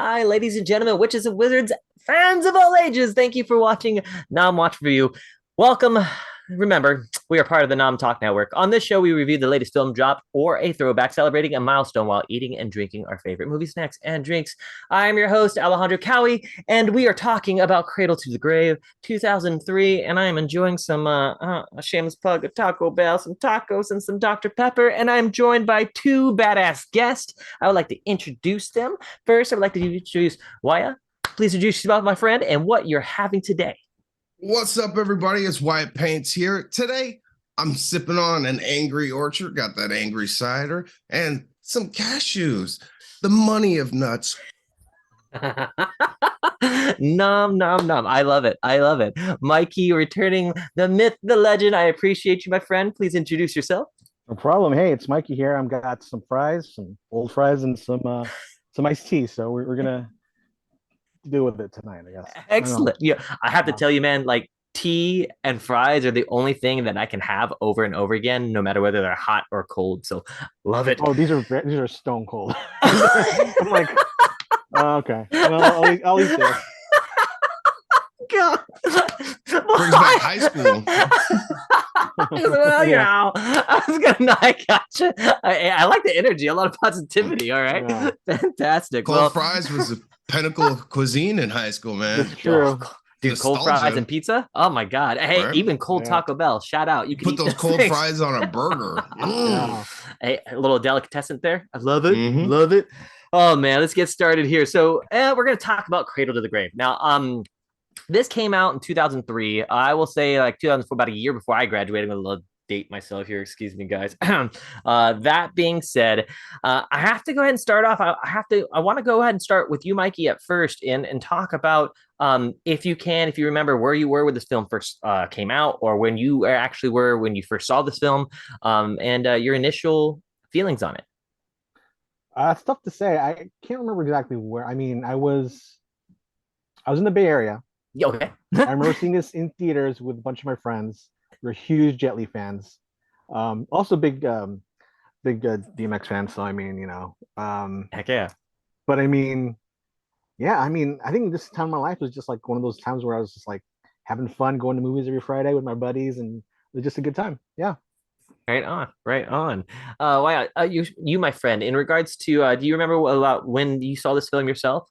Hi, ladies and gentlemen, witches and wizards, fans of all ages. Thank you for watching Nom Watch Review. Welcome. Remember, we are part of the Nom Talk network. On this show, we review the latest film drop or a throwback, celebrating a milestone while eating and drinking our favorite movie snacks and drinks. I am your host, Alejandro Cowie, and we are talking about Cradle to the Grave 2003, and I am enjoying some a shameless plug of Taco Bell, some tacos, and some Dr. Pepper, and I am joined by two badass guests. I would like to introduce them. First, I would like to introduce Waiya. Please introduce yourself, my friend, and what you're having today. What's up, everybody? It's Wyatt Paints here. Today, I'm sipping on an Angry Orchard, got that angry cider, and some cashews, the money of nuts. Nom, nom, nom. I love it. I love it. Mikey, returning the myth, the legend. I appreciate you, my friend. Please introduce yourself. No problem. Hey, it's Mikey here. I've got some fries, some old fries, and some iced tea. So we're gonna deal with it tonight, I guess. Excellent. Yeah, I have to tell you, man, like tea and fries are the only thing that I can have over and over again, no matter whether they're hot or cold. So love it. Oh, these are stone cold. I'm like, okay. Well, I'll eat this. God. Brings back high school. Well, you know, I was gonna. I gotcha. I like the energy. A lot of positivity. All right, Yeah. Fantastic. Cold fries was the pinnacle of cuisine in high school, man. It's true. Dude, cold fries and pizza. Oh my god. Hey, Right? even cold Taco Bell. Shout out. You can Put eat those cold things. fries on a burger. Yeah. Hey, a little delicatessen there. I love it. Mhm. Love it. Oh man, let's get started here. So we're gonna talk about Cradle to the Grave. Now, this came out in 2003. I will say like 2004, about a year before I graduated. I'm gonna date myself here. Excuse me, guys. That being said, I have to go ahead and start off. I want to go ahead and start with you, Mikey, at first, and talk about if you can, if you remember where you were when this film first came out, or when you actually were when you first saw this film, and your initial feelings on it. It's tough to say. I can't remember exactly where. I mean, I was in the Bay Area. Yeah, okay. I remember seeing this in theaters with a bunch of my friends. We're huge Jet Li fans. Also big DMX fans. So I mean, Heck yeah. but I mean, yeah, I mean, I think this time of my life was just like one of those times where I was just like having fun going to movies every Friday with my buddies, and it was just a good time. Yeah. Right on, right on. Wow, you, my friend. In regards to, do you remember about when you saw this film yourself?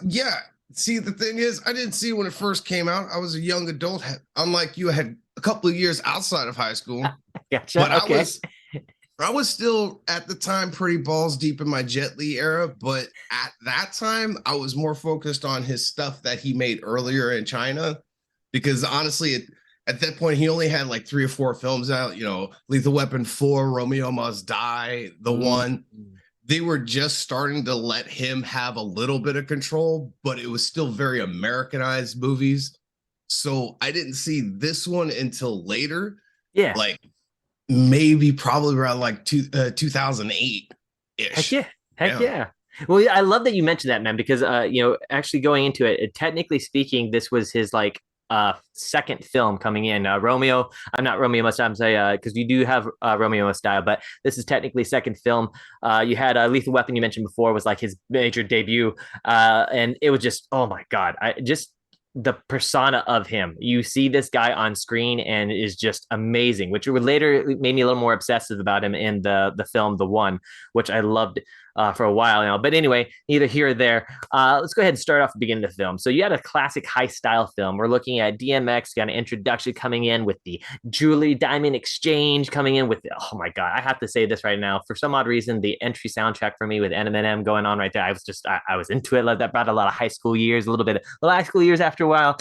Yeah. See, the thing is, I didn't see it when it first came out. I was a young adult. Unlike you, I had a couple of years outside of high school. Gotcha. But Okay. I was still at the time pretty balls deep in my Jet Li era. But at that time, I was more focused on his stuff that he made earlier in China, because honestly, at that point, he only had like 3 or 4 films out. Lethal Weapon 4, Romeo Must Die, The One. They were just starting to let him have a little bit of control, but it was still very Americanized movies. So I didn't see this one until later. Yeah. Like maybe probably around like 2008-ish. Heck yeah. Heck yeah. Well, I love that you mentioned that, man, because actually going into it, technically speaking, this was his like second film coming in. Romeo, I'm not Romeo Must Die, I'm saying because you do have Romeo Must Die, but this is technically second film. You had Lethal Weapon, you mentioned before, was like his major debut, and it was just, oh my god, I just the persona of him. You see this guy on screen and is just amazing, which would later made me a little more obsessive about him in the film The One, which I loved for a while now. But anyway, neither here or there. Let's go ahead and start off the beginning of the film. So you had a classic heist style film. We're looking at DMX, got an introduction coming in with the jewelry diamond exchange coming in with, oh my God, I have to say this right now. For some odd reason, the entry soundtrack for me with Eminem going on right there, I was into it. Like, that brought a lot of high school years, a little high school years after a while.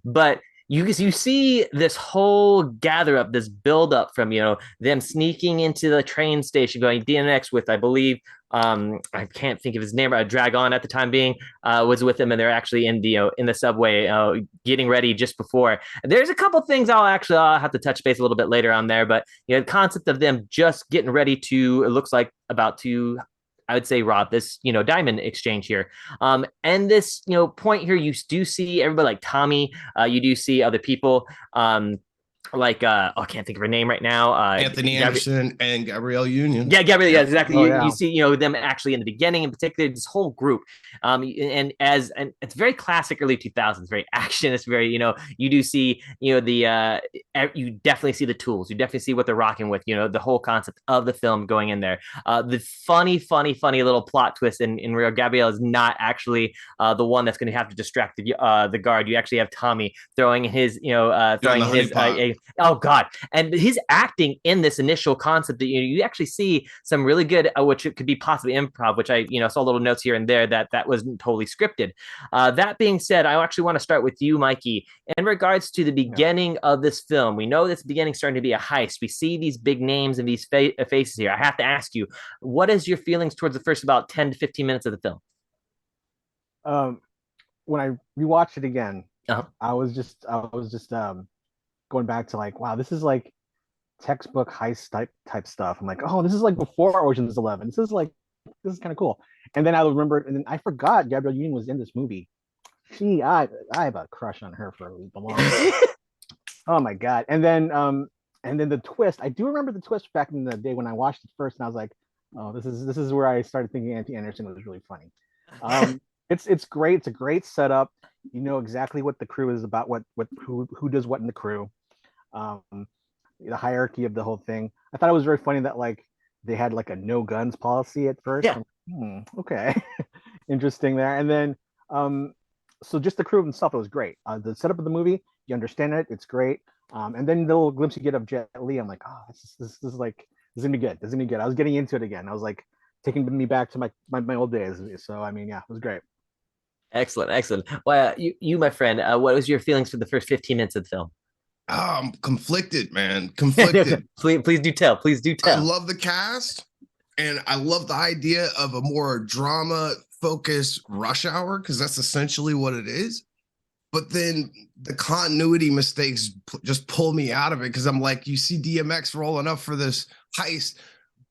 But you see this whole gather up, this build up from them sneaking into the train station, going DMX with, I believe, I can't think of his name. Dragon at the time being was with him, and they're actually in the subway getting ready just before. There's a couple things I'll have to touch base a little bit later on there, but the concept of them just getting ready to, it looks like about to, I would say, rob this, diamond exchange here. And this, point here, you do see everybody like Tommy. You do see other people. like I can't think of her name right now. Anthony Anderson and Gabrielle Union. Yeah, Gabriel. Yeah, Yep. exactly. Oh You yeah. see, them actually in the beginning, in particular, this whole group, and it's very classic early 2000s, very action. It's very, you do see, you definitely see the tools. You definitely see what they're rocking with. The whole concept of the film going in there. The funny little plot twist in where Gabrielle is not actually the one that's going to have to distract the guard. You actually have Tommy throwing his, throwing his, oh god, and his acting in this initial concept that you actually see some really good, which it could be possibly improv, which I saw little notes here and there that wasn't totally scripted. That being said, I actually want to start with you, Mikey, in regards to the beginning of this film. We know this beginning starting to be a heist. We see these big names and these faces here. I have to ask you, what is your feelings towards the first about 10 to 15 minutes of the film? When I rewatched it again, Uh-huh. I was just going back to like, wow, this is like textbook heist type stuff. I'm like, oh, this is like before Ocean's 11. This is kind of cool. And then I remember, and then I forgot Gabrielle Union was in this movie. I have a crush on her for the longest. Oh my god! And then the twist. I do remember the twist back in the day when I watched it first, and I was like, oh, this is where I started thinking Anthony Anderson was really funny. It's great. It's a great setup. You know exactly what the crew is about. Who does what in the crew. The hierarchy of the whole thing. I thought it was very funny that like they had like a no guns policy at first. Yeah. Okay, interesting there. And then so just the crew itself, it was great. The setup of the movie, you understand it, it's great. And then the little glimpse you get of Jet Li, I'm like, oh, this is like this is gonna be good. This is gonna be good. I was getting into it again. I was like taking me back to my old days. So I mean, yeah, it was great. Excellent. Well, you my friend, what was your feelings for the first 15 minutes of the film? I'm conflicted, man. Conflicted. Please do tell. Please do I tell. love the cast, and I love the idea of a more drama focused Rush Hour, because that's essentially what it is. But then the continuity mistakes just pull me out of it, because I'm like, you see DMX rolling up for this heist,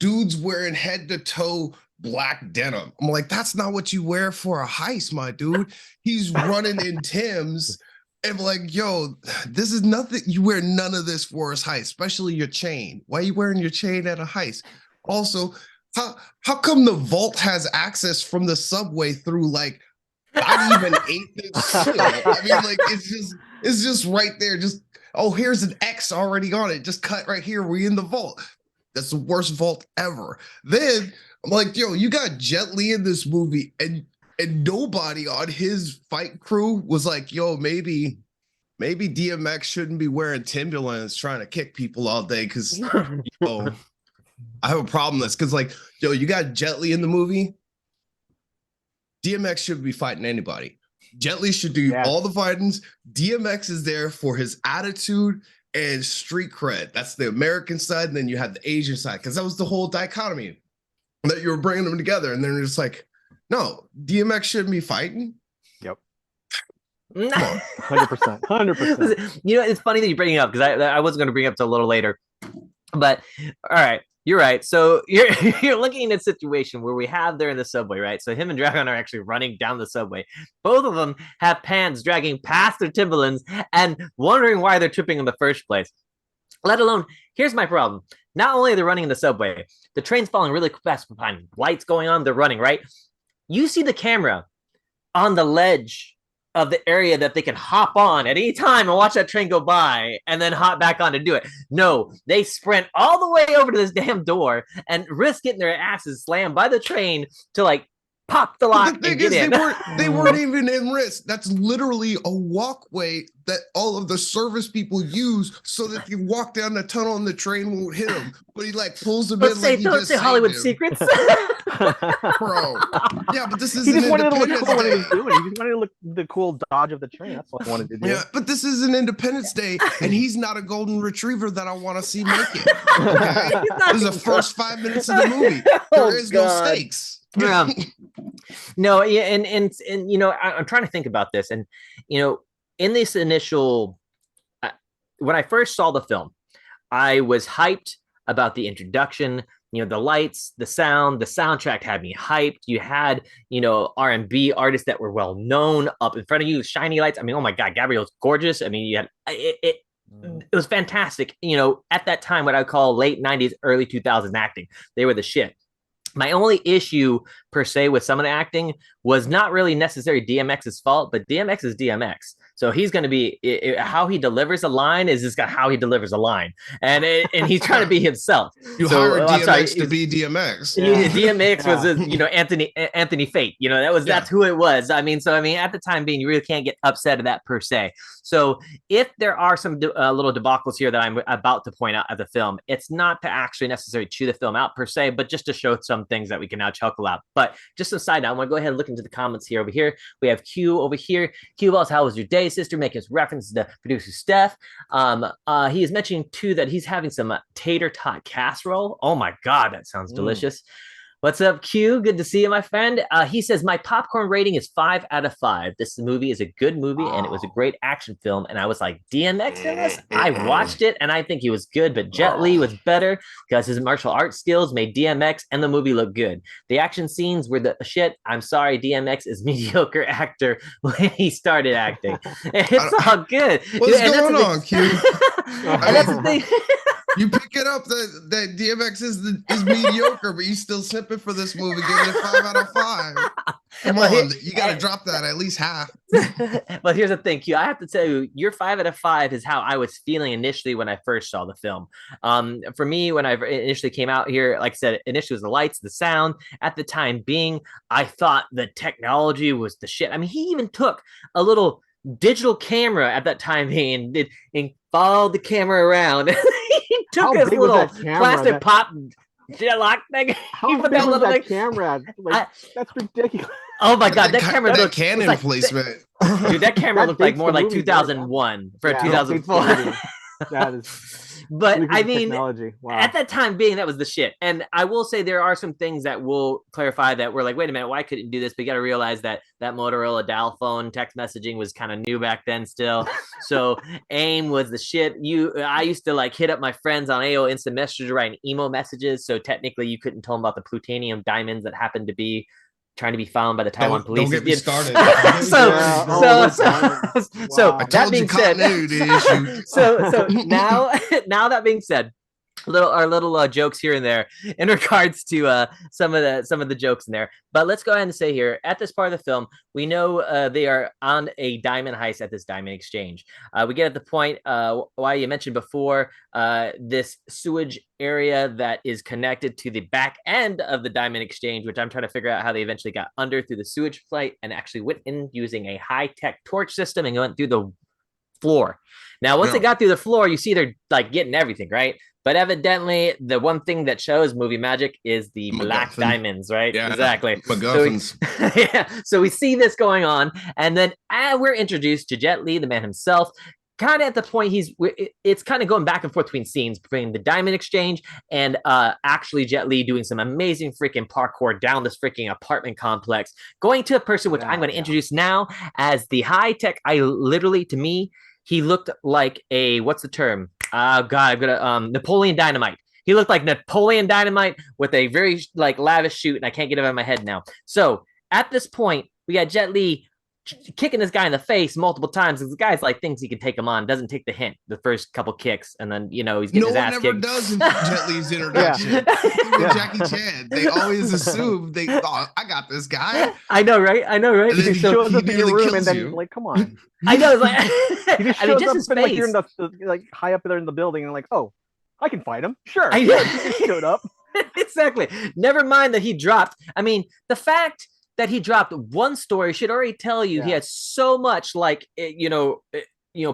dude's wearing head to toe black denim. I'm like, that's not what you wear for a heist, my dude. He's running in Tim's. And like, yo, this is nothing. You wear none of this for a heist, especially your chain. Why are you wearing your chain at a heist? Also, how come the vault has access from the subway through like not even 8th soil? I mean, like it's just right there. Just here's an X already on it. Just cut right here. We're in the vault. That's the worst vault ever. Then I'm like, yo, you got Jet Li in this movie, and nobody on his fight crew was like, yo, maybe DMX shouldn't be wearing Timberlands trying to kick people all day, because I have a problem with this, because like, yo, you got Jet Li in the movie. DMX shouldn't be fighting anybody. Jet Li should do all the fightings. DMX is there for his attitude and street cred. That's the American side, and then you have the Asian side, because that was the whole dichotomy that you were bringing them together, and then it's like, no, DMX shouldn't be fighting. Yep. 100%. It's funny that you bring it up, because I wasn't going to bring it up till a little later. But all right, you're right. So you're looking at a situation where we have there in the subway, right? So him and Dragon are actually running down the subway. Both of them have pants dragging past their Timberlands and wondering why they're tripping in the first place. Let alone, here's my problem. Not only are they running in the subway, the train's falling really fast behind. Lights going on, they're running, right? You see the camera on the ledge of the area that they can hop on at any time and watch that train go by and then hop back on to do it. No, they sprint all the way over to this damn door and risk getting their asses slammed by the train to like pop the lock and get in. They weren't even in risk. That's literally a walkway that all of the service people use so that they walk down the tunnel and the train won't hit them. But he like pulls them in. Don't say Hollywood secrets. Bro. Yeah, but this is he just wanted to look cool when he was doing it. He just wanted to look the cool dodge of the train. That's what I wanted to do. Yeah, but this is an Independence Day, and he's not a golden retriever that I want to see make it. Okay? This is the first 5 minutes of the movie. There is no stakes. No, yeah, and I'm trying to think about this, and in this initial, when I first saw the film, I was hyped about the introduction. The lights, the sound, the soundtrack had me hyped. You had, R&B artists that were well known up in front of you, shiny lights. I mean, oh my God, Gabrielle's gorgeous. I mean, you had it was fantastic. You know, at that time, what I would call late 90s, early 2000s acting, they were the shit. My only issue per se with some of the acting was not really necessarily DMX's fault, but DMX is DMX. So he's going to be how he delivers a line is just how he delivers a line, and he's trying to be himself. You hired DMX to be DMX. Yeah. DMX was, you know, Anthony Fate. You know, that's who it was. I mean, at the time being, you really can't get upset at that per se. So if there are some little debacles here that I'm about to point out at the film, it's not to actually necessarily chew the film out per se, but just to show some things that we can now chuckle out. But just a side note, I want to go ahead and look into the comments here. Over here, we have Q over here. Q Balls, how was your day, sister? Making his reference to producer Steph. He is mentioning too that he's having some tater tot casserole. Oh my God, that sounds delicious. What's up, Q? Good to see you, my friend. He says, my popcorn rating is 5 out of 5. This movie is a good movie, and it was a great action film. And I was like, DMX in this? I watched it, and I think he was good, but Jet Li was better because his martial arts skills made DMX and the movie look good. The action scenes were the shit. I'm sorry, DMX is mediocre actor when he started acting. It's all good. What's going on, Q? And that's the thing. You pick it up that DMX is mediocre, but you still sipping for this movie, giving it 5 out of 5. Come on, you got to drop that at least half. But here's the thing, Q. I have to tell you, your 5 out of 5 is how I was feeling initially when I first saw the film. For me, when I initially came out here, like I said, initially was the lights, the sound. At the time being, I thought the technology was the shit. I mean, he even took a little digital camera at that time and followed the camera around. He took his little plastic pop lock thing. How big was that camera? Like, that's ridiculous. Oh my God, that camera looked Canon like, placement. Dude, that camera looked like more like 2001 for 2004. That is. But I mean, wow. At that time being, that was the shit. And I will say there are some things that will clarify that we're like, wait a minute, why couldn't you do this? But you got to realize that Motorola dial phone text messaging was kind of new back then still. So AIM was the shit. I used to like hit up my friends on AO Instant Messenger writing emo messages. So technically you couldn't tell them about the plutonium diamonds that happened to be trying to be found by the Taiwan police. Don't get me started. So that being said, so now that being said, our little jokes here and there in regards to some of the jokes in there. But let's go ahead and say here at this part of the film, we know they are on a diamond heist at this diamond exchange. We get at the point why you mentioned before this sewage area that is connected to the back end of the diamond exchange, which I'm trying to figure out how they eventually got under through the sewage pipe and actually went in using a high-tech torch system and went through the floor. Now, once they got through the floor, you see they're like getting everything, right? But evidently, the one thing that shows movie magic is the black diamonds, right? Yeah, exactly. MacGuffins. So we see this going on, and then we're introduced to Jet Li, the man himself. Kind of at the point it's kind of going back and forth between scenes between the diamond exchange and actually Jet Li doing some amazing freaking parkour down this freaking apartment complex, going to a person which I'm going to introduce now as the high tech. To me, he looked like a, what's the term? Oh God, I'm gonna Napoleon Dynamite. He looked like Napoleon Dynamite with a very like lavish shoot, and I can't get it out of my head now. So at this point, we got Jet Li kicking this guy in the face multiple times. The guy's like thinks he can take him on, doesn't take the hint the first couple kicks, and then he's getting his ass kicked. No one ever does in Jet Li's introduction. Jackie Chan, they always assume I got this guy. I know, right? And then he shows up in your room and then like, come on. I know, it's like he just shows up and like you're in the like high up there in the building and like, oh, I can fight him. Sure. He showed up. Exactly. Never mind that he dropped. I mean, the fact that he dropped one story should already tell you he had so much like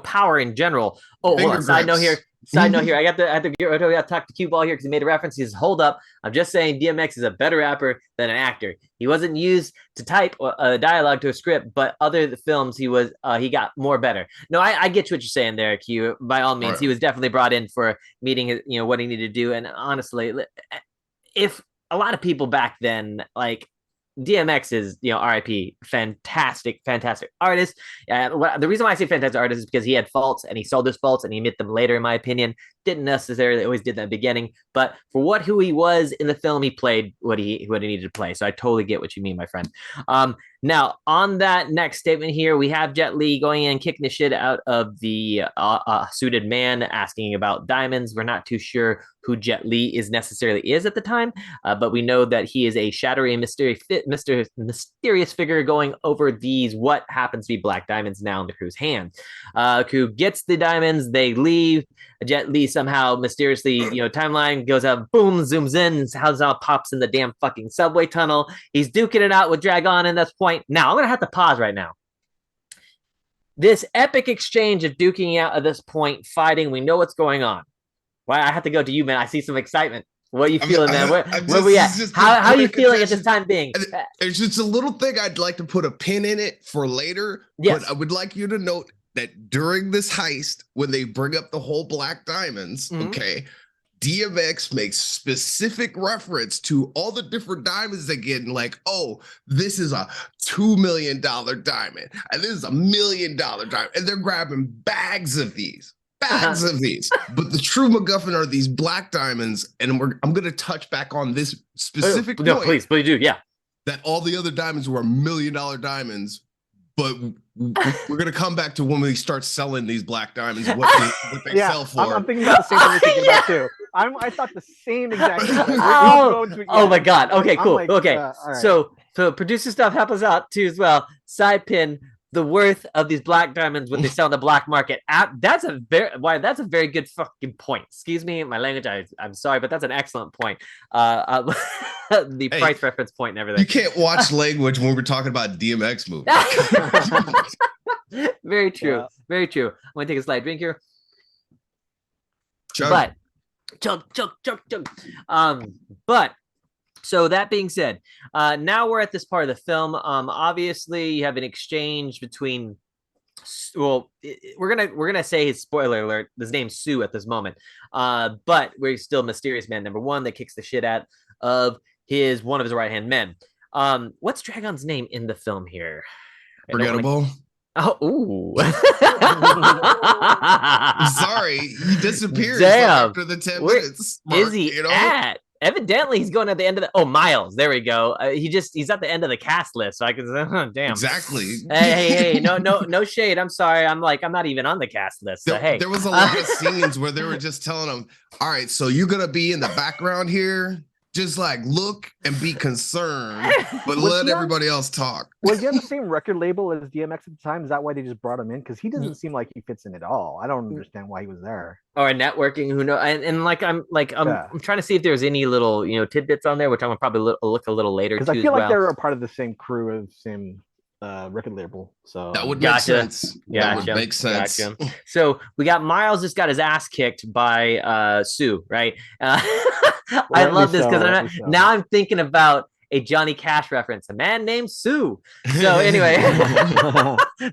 power in general. Oh, hold on. Side note here. I have to talk to Q Ball here because he made a reference. He says, "Hold up, I'm just saying DMX is a better rapper than an actor. He wasn't used to type a dialogue to a script, but other films he got more better." No, I get what you're saying there, Q. By all means, he was definitely brought in for meeting what he needed to do. And honestly, if a lot of people back then like. DMX is, RIP, fantastic artist. The reason why I say fantastic artist is because he had faults and he saw those faults and he admitted them later, in my opinion. Didn't necessarily always did that in the beginning, but for who he was in the film, he played what he needed to play. So I totally get what you mean, my friend. Now, on that next statement here, we have Jet Li going in, kicking the shit out of the suited man, asking about diamonds. We're not too sure who Jet Li is necessarily at the time, but we know that he is a shadowy and mysterious figure going over these what happens to be black diamonds now in the crew's hands. Crew gets the diamonds, they leave. Jet Li somehow mysteriously, timeline goes out, boom, zooms in, Hazal pops in the damn fucking subway tunnel. He's duking it out with Dragon at this point. Now, I'm going to have to pause right now. This epic exchange of duking out at this point, fighting, we know what's going on. Why I have to go to you, man. I see some excitement. What are you feeling, man? Where are we at? How are you feeling at this time being? It's just a little thing I'd like to put a pin in it for later, yes. But I would like you to note that during this heist, when they bring up the whole black diamonds, okay, DMX makes specific reference to all the different diamonds again, like, oh, this is a $2 million diamond, and this is a $1 million diamond, and they're grabbing bags of these. Bags of these, but the true MacGuffin are these black diamonds, and I'm going to touch back on this specific point. No, please do, yeah. That all the other diamonds were $1 million diamonds, but we're going to come back to when we start selling these black diamonds, what they sell for. I'm thinking about the same thing you're thinking about too. I thought the same exact thing. Oh my God. Okay, cool. Like, okay, right. So producer stuff help us out too as well. Side pin. The worth of these black diamonds when they sell on the black market. That's a very good fucking point. Excuse me, my language. I'm sorry, but that's an excellent point. The price reference point and everything. You can't watch language when we're talking about DMX movies. Very true. Yeah. Very true. I'm gonna take a slight drink here. Chug. But chug. But. So that being said, now we're at this part of the film. Obviously, you have an exchange between. Well, we're gonna say his spoiler alert. His name's Sue at this moment, but we're still mysterious man number one that kicks the shit out of one of his right hand men. What's Dragon's name in the film here? Forgettable. Oh, ooh. I'm sorry, he disappears after the 10 minutes. Is he at? Evidently, he's going at the end of the. Oh, Miles. There we go. He's at the end of the cast list, so I can. Damn. Exactly. Hey. No shade. I'm sorry. I'm not even on the cast list. So, hey, there was a lot of scenes where they were just telling him, "All right, so you're gonna be in the background here. Just like look and be concerned, but let everybody else talk." Was he on the same record label as DMX at the time? Is that why they just brought him in? Because he doesn't seem like he fits in at all. I don't understand why he was there. Or networking, who knows? And I'm trying to see if there's any little tidbits on there, which I'm gonna probably look a little later. Because I feel like they're a part of the same crew of the same record label. So that would make sense. That would make sense. Gotcha. So we got Miles just got his ass kicked by Sue, right? I love this because now I'm thinking about a Johnny Cash reference, a man named Sue. So anyway,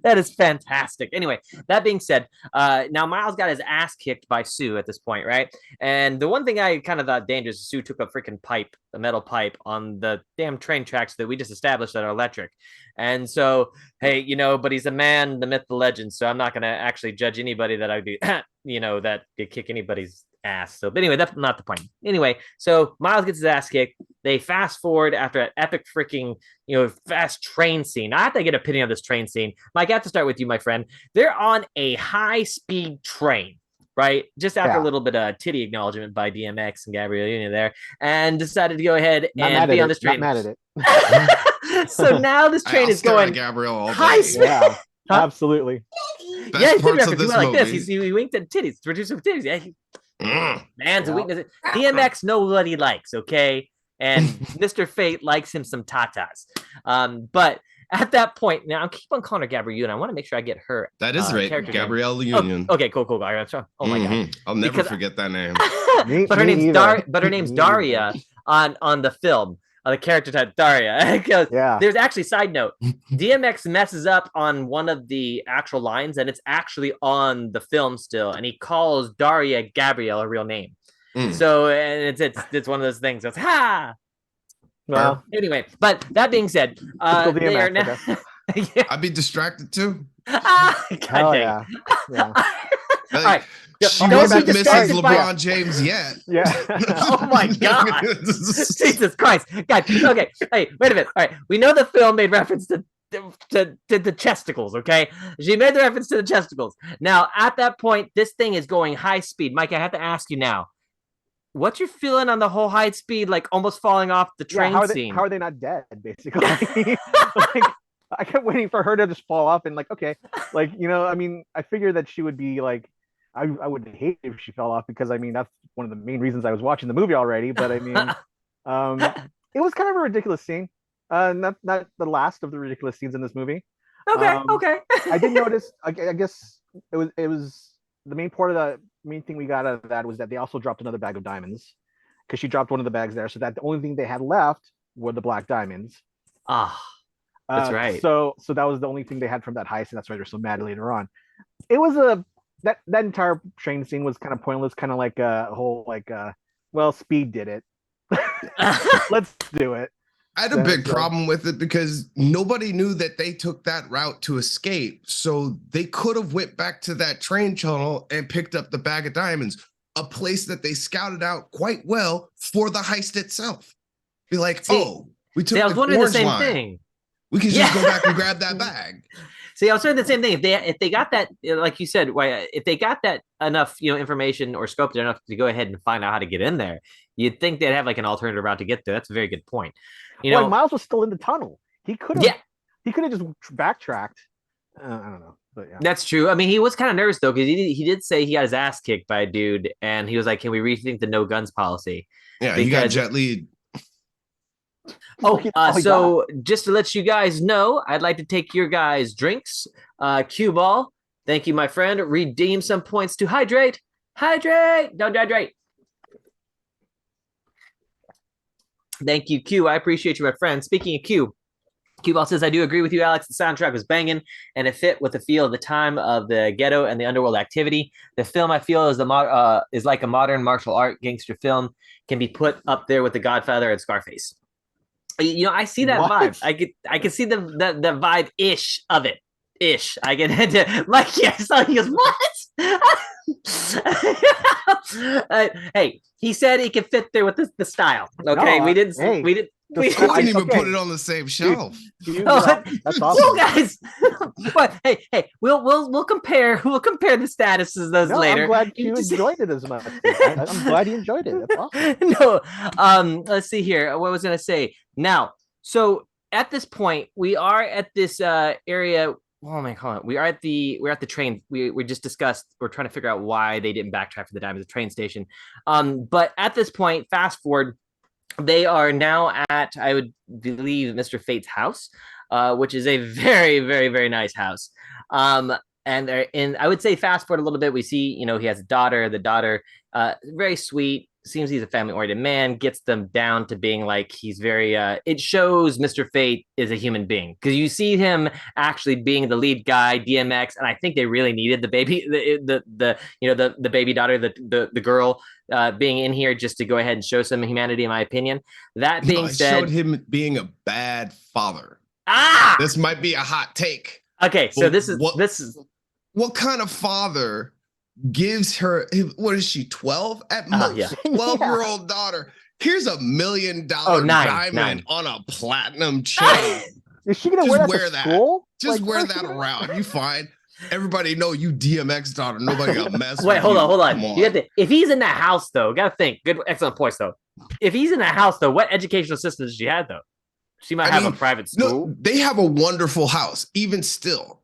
that is fantastic. Anyway, that being said, now Miles got his ass kicked by Sue at this point, right? And the one thing I kind of thought dangerous is Sue took a freaking pipe, a metal pipe on the damn train tracks that we just established that are electric. And so, hey, but he's a man, the myth, the legend. So I'm not going to actually judge anybody that I do, that could kick anybody's ass. So, but anyway, that's not the point. Anyway, so Miles gets his ass kicked. They fast forward after an epic freaking, fast train scene. I have to get an opinion of this train scene. Mike, I have to start with you, my friend. They're on a high-speed train, right? Just after a little bit of titty acknowledgement by DMX and Gabrielle Union there, and decided to go ahead and be on this train. Not mad at it. So now this train is going high speed. Yeah, absolutely. Best parts of this like movie. This. He winked at titties, producer of titties. Yeah, man's a weakness. DMX nobody likes, okay? And Mr. Fate likes him some tatas. But at that point, now I keep on calling her Gabrielle Union. I want to make sure I get her. That is right, Gabrielle Union. Okay, cool. Oh my god, I'll never forget that name. But her name's Daria on the film. The character type Daria. There's actually side note. DMX messes up on one of the actual lines, and it's actually on the film still, and he calls Daria Gabrielle a real name. So and it's one of those things. It's Well, anyway, but that being said, they are now. I'd be distracted too. Yeah. All right. She wasn't Mrs. LeBron James yet. Yeah. Oh my God. Jesus Christ. God. Okay. Hey, wait a minute. All right. We know the film made reference to to the chesticles, okay? She made the reference to the chesticles. Now, at that point, this thing is going high speed. Mike, I have to ask you now, what's your feeling on the whole high speed, like almost falling off the train scene? How are they not dead, basically? Like, I kept waiting for her to just fall off and like, okay, like, I mean, I figured that she would be like, I would hate if she fell off because I mean, that's one of the main reasons I was watching the movie already. But I mean, it was kind of a ridiculous scene. Not the last of the ridiculous scenes in this movie. Okay. I did notice. I guess it was the main thing we got out of that was that they also dropped another bag of diamonds because she dropped one of the bags there. So that the only thing they had left were the black diamonds. That's right. So that was the only thing they had from that heist, and that's why they're so mad later on. It was that entire train scene was kind of pointless, kind of like a whole like well, Speed did it. Let's do it. I had a big problem with it because nobody knew that they took that route to escape. So they could have went back to that train tunnel and picked up the bag of diamonds, a place that they scouted out quite well for the heist itself. Be like, we took I was wondering the same line. Thing. We can just go back and grab that bag. See, I was saying the same thing. If they got that, like you said, if they got that enough, information or scoped it enough to go ahead and find out how to get in there, you'd think they'd have like an alternative route to get there. That's a very good point. Miles was still in the tunnel. He could have just backtracked. I don't know, but yeah, that's true. I mean, he was kind of nervous though because he did say he got his ass kicked by a dude, and he was like, "Can we rethink the no guns policy?" Yeah, he got jet lead. So just to let you guys know, I'd like to take your guys' drinks. Cue ball, thank you, my friend. Redeem some points to hydrate. Hydrate, don't dehydrate. Thank you, Q. I appreciate you, my friend. Speaking of Q, Q-Ball says, I do agree with you, Alex. The soundtrack was banging, and it fit with the feel of the time of the ghetto and the underworld activity. The film, I feel, is like a modern martial art gangster film, can be put up there with The Godfather and Scarface. I see that vibe. I can see the vibe-ish of it. Ish. I get into Mike. Yes, he goes, what? Hey, he said he could fit there with the style. Okay, we didn't. We couldn't even put it on the same shelf. That's awesome, well, guys. But hey, we'll compare. We'll compare the statuses those later. I'm glad you enjoyed it as much. I'm glad you enjoyed it. That's awesome. No, let's see here. What was I gonna say? Now, so at this point, we are at this area. Oh my god, we're at the train. We just discussed. We're trying to figure out why they didn't backtrack for the diamonds, the train station. But at this point, fast forward. They are now at, I would believe, Mr. Fate's house, which is a very, very, very nice house. And they're in, I would say, fast forward a little bit. We see, he has a daughter. The daughter, very sweet. Seems he's a family-oriented man. Gets them down to being like he's very. It shows Mr. Fate is a human being because you see him actually being the lead guy, DMX, and I think they really needed the baby, the baby daughter, the girl, being in here just to go ahead and show some humanity, in my opinion. That being said, showed him being a bad father. This might be a hot take. Okay, so this is what kind of father gives her, what is she, 12 at most? 12-year-old daughter. Here's $1 million diamond on a platinum chain. Is she gonna wear that to school? Just wear that around. You fine. Everybody know you DMX daughter. Nobody got mess with Wait, hold on. on. You have to, if he's in that house though, gotta think. Good, excellent points though. If he's in that house though, what educational system does she have though? She might have a private school. No, they have a wonderful house. Even still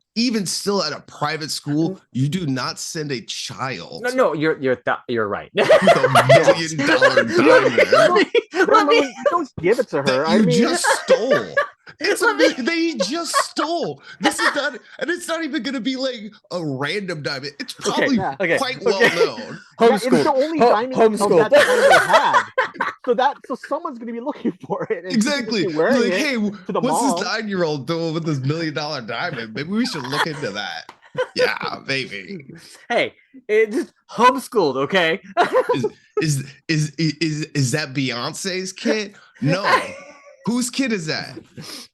at a private school, you do not send a child. No, you're right. With $1 million diamond. Don't give it to her. You just stole. They just stole. This is not, and it's not even going to be like a random diamond. It's probably quite well known. It's the only diamond that they had. So someone's going to be looking for it. Exactly. Like, hey, what's this 9-year-old doing with this $1 million diamond? Maybe we should look into that. Yeah, maybe. Hey, it's just homeschooled, okay? Is that Beyonce's kid? No. Whose kid is that?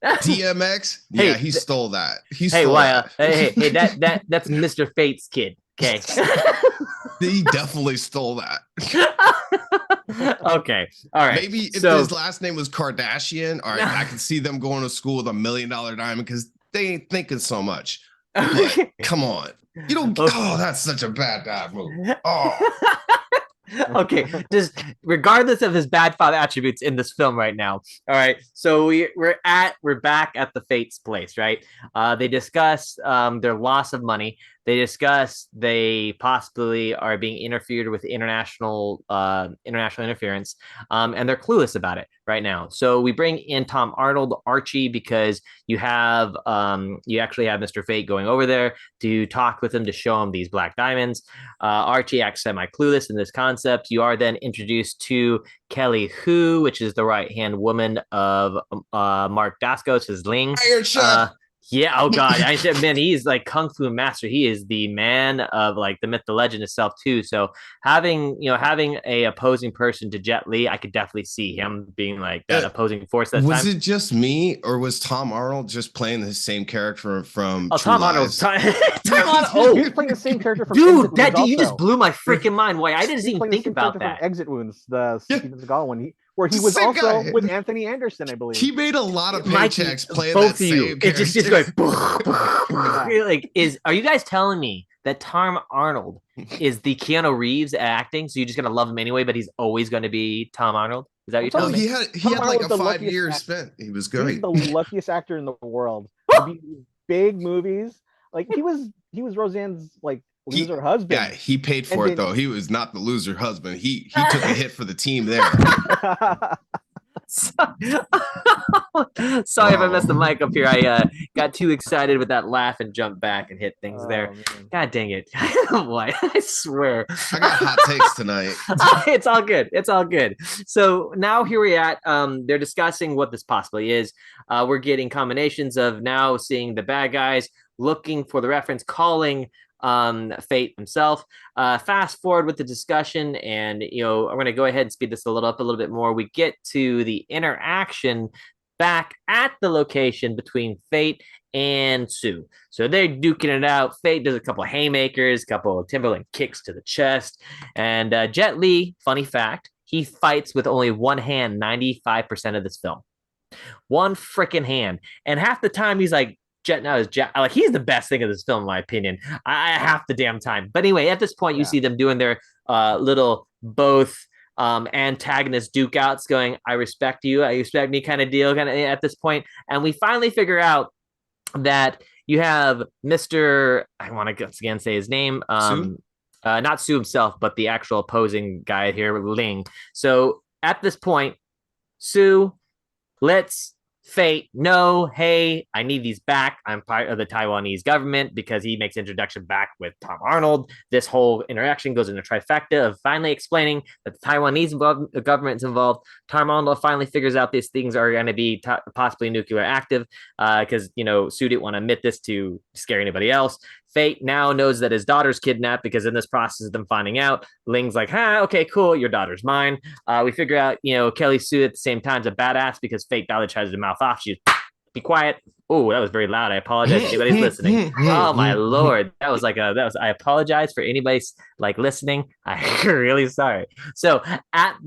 DMX? Yeah, he stole that. Hey, Waiya. Hey, that's Mr. Fate's kid. Okay. He definitely stole that. Okay. All right. Maybe if his last name was Kardashian, all right, I can see them going to school with $1 million diamond because they ain't thinking so much. But come on. You don't Okay. oh, that's such a bad movie. Oh. Okay, just regardless of his bad father attributes in this film right now. All right, so we're back at the Fates place, right? They discuss their loss of money. They discuss they possibly are being interfered with international interference, and they're clueless about it right now. So we bring in Tom Arnold, Archie, because you actually have Mr. Fate going over there to talk with him to show him these black diamonds. Archie acts semi-clueless in this concept. You are then introduced to Kelly Hu, which is the right-hand woman of Mark Dascos, his Ling. Iron Chef. Yeah, oh god, man, he's like kung fu master. He is the man of like the myth, the legend itself too. So having a opposing person to Jet Li, I could definitely see him being like that opposing force. That was time. it just me, or was Tom Arnold just playing the same character from? Tom Arnold. Tom Arnold. Oh, he's playing the same character from dude. Exit Wounds You just blew my freaking mind. Why I didn't even think about that. From Exit Wounds, the Steven Seagal one. Where he was also guy. With Anthony Anderson, I believe. He made a lot of paychecks playing both that of you. Same character. It's just going. Like, are you guys telling me that Tom Arnold is the Keanu Reeves acting? So you're just gonna love him anyway, but he's always going to be Tom Arnold? Is that what you're telling me? He had like a 5 years spent. He was great. He's the luckiest actor in the world to be in big movies. Like he was Roseanne's like loser husband. Yeah, he paid for it though. He was not the loser husband. He took a hit for the team there. Sorry if I messed the mic up here. I got too excited with that laugh and jumped back and hit things there. Man. God dang it. What? I swear. I got hot takes tonight. It's all good. It's all good. So now here we're at. They're discussing what this possibly is. We're getting combinations of now seeing the bad guys, looking for the reference, calling Fate himself. Fast forward with the discussion, and I'm going to go ahead and speed this up a little bit more. We get to the interaction back at the location between Fate and Sue. So they're duking it out. Fate does a couple of haymakers, a couple of Timberland kicks to the chest, and Jet Li, funny fact, he fights with only one hand 95% of this film. One freaking hand, and half the time he's like, like he's the best thing of this film, in my opinion. I half the damn time. But anyway, at this point, you see them doing their little both antagonist duke outs, going, "I respect you, I respect me," kind of deal. Kind of at this point, and we finally figure out that you have Mr. I want to again say his name. Not Sue himself, but the actual opposing guy here, Ling. So at this point, Sue, let's Fate, no, hey, I need these back. I'm part of the Taiwanese government, because he makes introduction back with Tom Arnold. This whole interaction goes into a trifecta of finally explaining that the Taiwanese government is involved. Tom Arnold finally figures out these things are going to be possibly nuclear active, because Sue didn't want to admit this to scare anybody else. Fate now knows that his daughter's kidnapped, because in this process of them finding out, Ling's like, okay, cool, your daughter's mine. We figure out, Kelly Sue at the same time is a badass, because Fate Dolly tries to mouth off. She's, be quiet. Oh, that was very loud. I apologize if anybody's listening. Oh my Lord. I apologize for anybody like listening. I'm really sorry. So at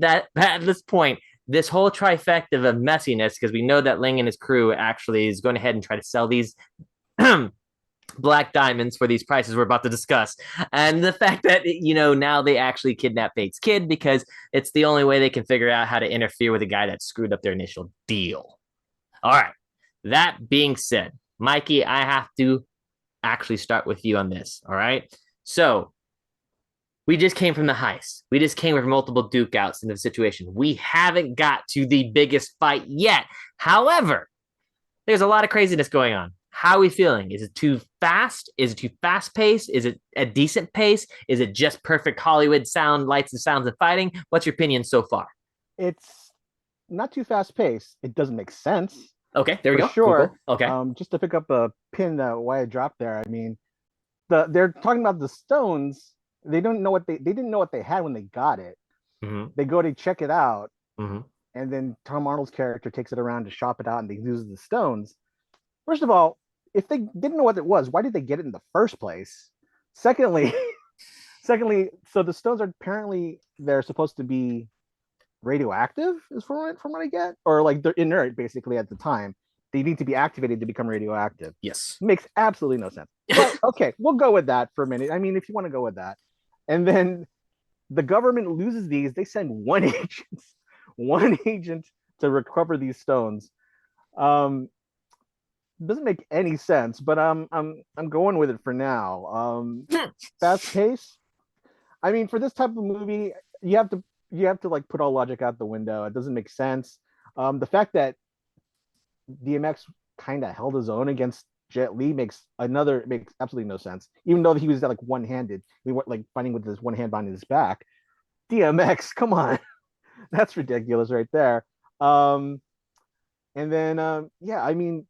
this point, this whole trifecta of messiness, because we know that Ling and his crew actually is going ahead and try to sell these black diamonds for these prices we're about to discuss, and the fact that now they actually kidnap Fate's kid, because it's the only way they can figure out how to interfere with a guy that screwed up their initial deal. All right, that being said, Mikey, I have to actually start with you on this. All right, so we just came from the heist. We just came with multiple duke outs in the situation. We haven't got to the biggest fight yet. However, there's a lot of craziness going on. How are we feeling? Is it too fast? Is it too fast paced? Is it a decent pace? Is it just perfect Hollywood sound, lights and sounds of fighting? What's your opinion so far? It's not too fast paced. It doesn't make sense. Okay, there we go. Sure. Cool. Okay. Just to pick up a pin that Waiya dropped there. I mean, they're talking about the stones. They didn't know what they had when they got it. Mm-hmm. They go to check it out, mm-hmm. and then Tom Arnold's character takes it around to shop it out, and they use the stones. First of all, if they didn't know what it was, why did they get it in the first place? Secondly, so the stones are apparently they're supposed to be radioactive, is from what I get, or like they're inert basically at the time. they need to be activated to become radioactive. Yes. Makes absolutely no sense. But okay, we'll go with that for a minute. I mean, if you want to go with that. And then the government loses these, they send one agent to recover these stones. Doesn't make any sense, but I'm going with it for now. Fast pace. I mean, for this type of movie, you have to like put all logic out the window. It doesn't make sense. The fact that DMX kind of held his own against Jet Li makes absolutely no sense. Even though he was like one-handed, we were like fighting with his one hand behind his back. DMX, come on, that's ridiculous right there. And then yeah, I mean,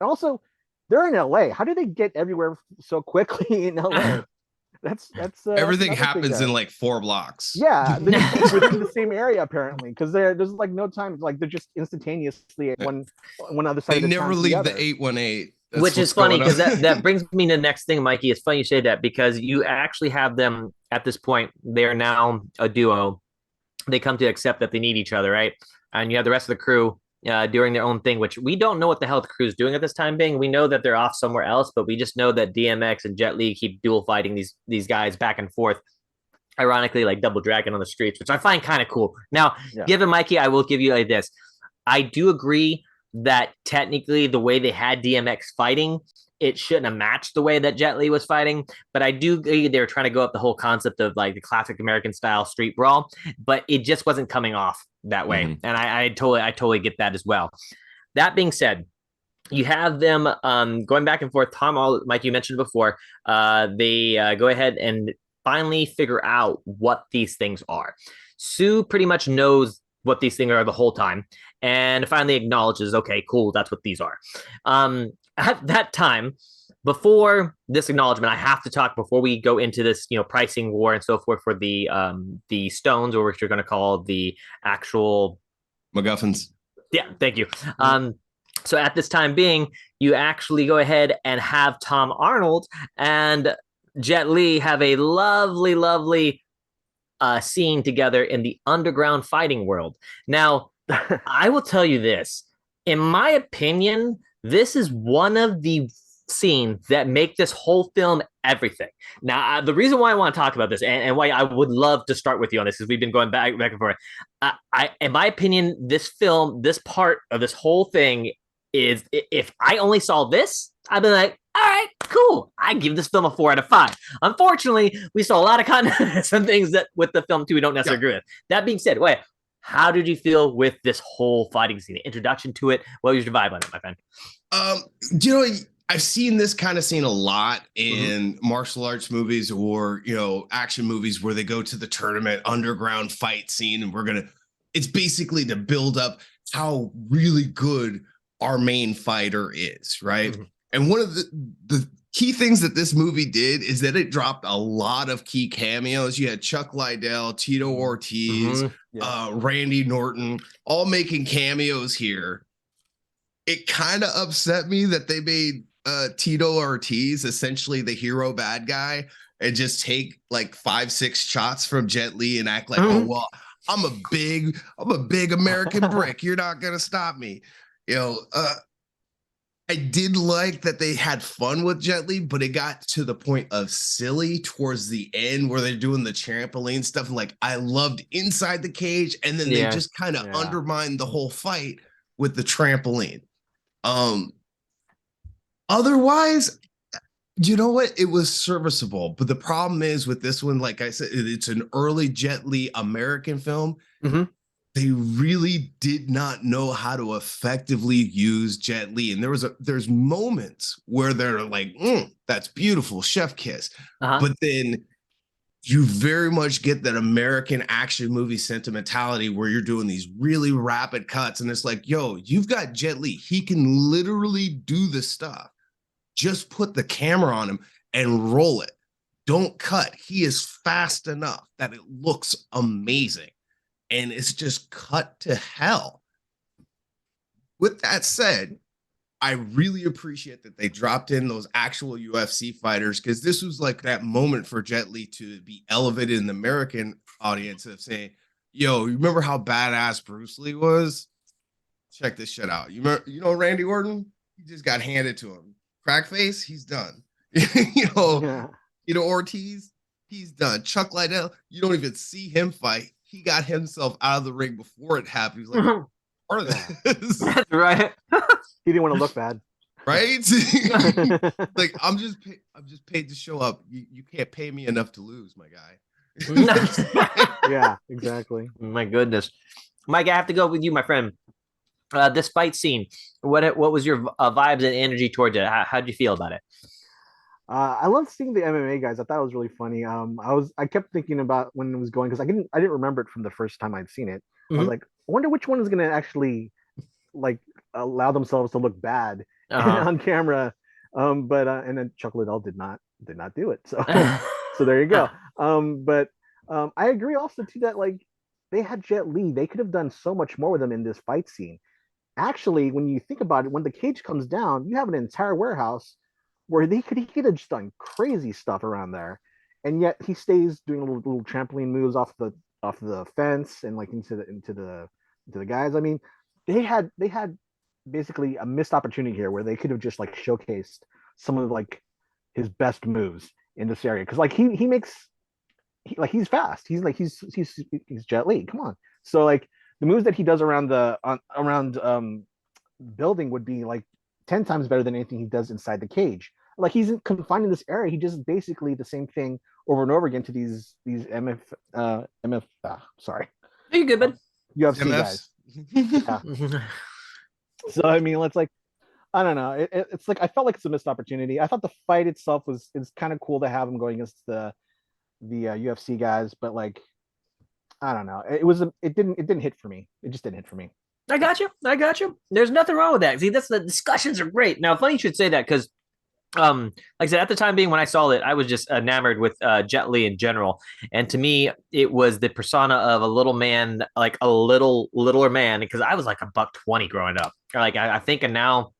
also they're in LA. How do they get everywhere so quickly in LA? That's everything that's happens in like 4 blocks. Yeah, within the same area apparently, because there's like no time, like they're just instantaneously at one other side. They never leave the 818. Which is funny because that brings me to the next thing, Mikey. It's funny you say that because you actually have them at this point. They are now a duo. They come to accept that they need each other, right? And you have the rest of the crew doing their own thing, which we don't know what the hell the crew is doing at this time being. We know that they're off somewhere else, but we just know that DMX and Jet Li keep dual fighting these guys back and forth. Ironically, like double dragon on the streets, which I find kind of cool. Now, given Mikey, I will give you like this. I do agree that technically the way they had DMX fighting, it shouldn't have matched the way that Jet Li was fighting. But I do agree they were trying to go up the whole concept of like the classic American style street brawl, but it just wasn't coming off that way. Mm-hmm. And I totally get that as well. That being said, you have them going back and forth. Tom, Mike, you mentioned before, they go ahead and finally figure out what these things are. Sue pretty much knows what these things are the whole time and finally acknowledges, okay, cool, that's what these are. At that time, before this acknowledgement, I have to talk before we go into this, pricing war and so forth for the stones, or what you're going to call the actual MacGuffins. Yeah, thank you. So at this time being, you actually go ahead and have Tom Arnold and Jet Li have a lovely, lovely scene together in the underground fighting world. Now, I will tell you this. In my opinion, this is one of the scenes that make this whole film everything. Now, the reason why I want to talk about this and why I would love to start with you on this is we've been going back and forth. In my opinion, this film, this part of this whole thing is, if I only saw this, I'd be like, all right, cool. I give this film a 4 out of 5. Unfortunately, we saw a lot of content, some things that with the film too we don't necessarily agree with. That being said, wait, how did you feel with this whole fighting scene? Introduction to it. What was your vibe on it, my friend? I've seen this kind of scene a lot in martial arts movies or, action movies where they go to the tournament underground fight scene. And it's basically to build up how really good our main fighter is, right? Mm-hmm. And one of the key things that this movie did is that it dropped a lot of key cameos. You had Chuck Liddell, Tito Ortiz, Randy Norton, all making cameos here. It kind of upset me that they made Tito Ortiz essentially the hero bad guy and just take like 5-6 shots from Jet Li and act like, oh, well, I'm a big American brick. You're not going to stop me. I did like that they had fun with Jet Li, but it got to the point of silly towards the end where they're doing the trampoline stuff. And like, I loved inside the cage, and then they just kind of undermined the whole fight with the trampoline. Otherwise, you know what? It was serviceable. But the problem is with this one, like I said, it's an early Jet Li American film. Mm-hmm. They really did not know how to effectively use Jet Li. And there's moments where they're like, that's beautiful, chef kiss. But then you very much get that American action movie sentimentality where you're doing these really rapid cuts. And it's like, yo, you've got Jet Li. He can literally do the stuff. Just put the camera on him and roll it. Don't cut. He is fast enough that it looks amazing. And it's just cut to hell. With that said, I really appreciate that they dropped in those actual UFC fighters, because this was like that moment for Jet Li to be elevated in the American audience of saying, yo, you remember how badass Bruce Lee was? check this shit out. You know Randy Orton? He just got handed to him. Crackface, he's done. Yeah. Ortiz, he's done. Chuck Liddell, you don't even see him fight. He got himself out of the ring before it happened. He was like, part of this. That's right. He didn't want to look bad. Right? Like I'm just paid to show up. You can't pay me enough to lose, my guy. Yeah, exactly. My goodness. Mike, I have to go with you, my friend. This fight scene, what was your vibes and energy towards it? How'd you feel about it? I love seeing the MMA guys. I thought it was really funny. I kept thinking about when it was going because I didn't remember it from the first time I'd seen it. I was like, I wonder which one is gonna actually like allow themselves to look bad on camera. But and then Chuck Liddell did not do it. So so there you go. I agree also too that like they had Jet Li. They could have done so much more with them in this fight scene. Actually, when you think about it, when the cage comes down, you have an entire warehouse where he could have just done crazy stuff around there, and yet he stays doing little trampoline moves off the fence and like into the guys. I mean, they had basically a missed opportunity here where they could have just like showcased some of like his best moves in this area because like he's fast. He's Jet Li. Come on. So like the moves that he does around building would be like 10 times better than anything he does inside the cage. Like he's confined in this area. He does basically the same thing over and over again to these sorry. Are you good, bud? UFC guys. Yeah. So I mean, it's like I don't know. It's like I felt like it's a missed opportunity. I thought the fight itself is kind of cool to have him going against the UFC guys, but like I don't know. It didn't hit for me. It just didn't hit for me. I got you. There's nothing wrong with that. See, that's the discussions are great. Now, funny you should say that because, like I said, at the time being when I saw it, I was just enamored with Jet Li in general, and to me, it was the persona of a little man, like a littler man, because I was like a $120 growing up. Like I think, and now